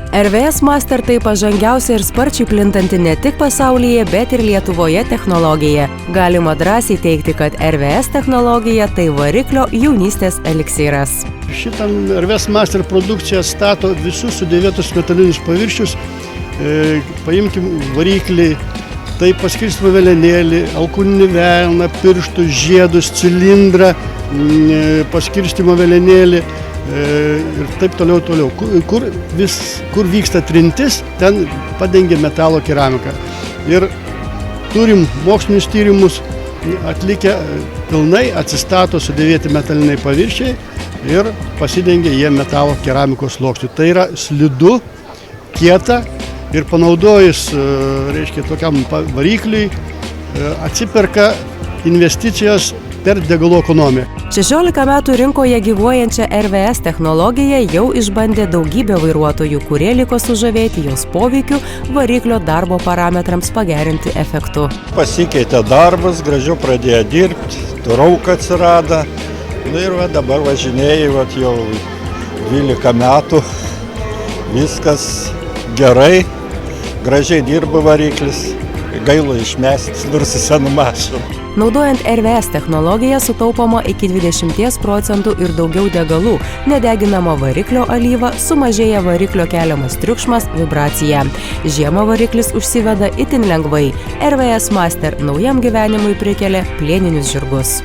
RVS Master tai pažangiausia ir sparčiai plintanti ne tik pasaulyje, bet ir Lietuvoje technologija. Galima drąsiai teigti, kad RVS technologija tai variklio jaunystės eliksyras. Šitam RVS Master produkciją stato visus sudėvėtus metalinius paviršius. Paimkim variklį, tai paskirstymo velenėlį, alkūninį velną, pirštus, žiedus, cilindrą, paskirstymo velenėlį ir taip toliau. Kur vyksta trintis, ten padengia metalo keramiką. Ir turim mokslinius tyrimus atlikę pilnai, atsistato sudėvėti metaliniai paviršiai ir pasidengia jie metalo keramikos sluoksniu. Tai yra slidu, kieta ir panaudojus, tokiam varikliui atsiperka investicijos per degalų ekonomiją. 16 metų rinkoje gyvuojančią RVS technologiją jau išbandė daugybė vairuotojų, kurie liko sužavėti jos poveikiu variklio darbo parametrams pagerinti efektu. Pasikeitė darbas, gražiau pradėjo dirbti, trauka atsirado. Ir dabar važinėjai jau 12 metų, viskas gerai, gražiai dirba variklis, gaila išmesti, nors senų mašinų. Naudojant RVS technologiją sutaupoma iki 20% ir daugiau degalų, nedeginama variklio alyva, sumažėja variklio keliamas triukšmas, vibracija. Žiemą variklis užsiveda itin lengvai. RVS Master naujam gyvenimui prikelia plieninius žirgus.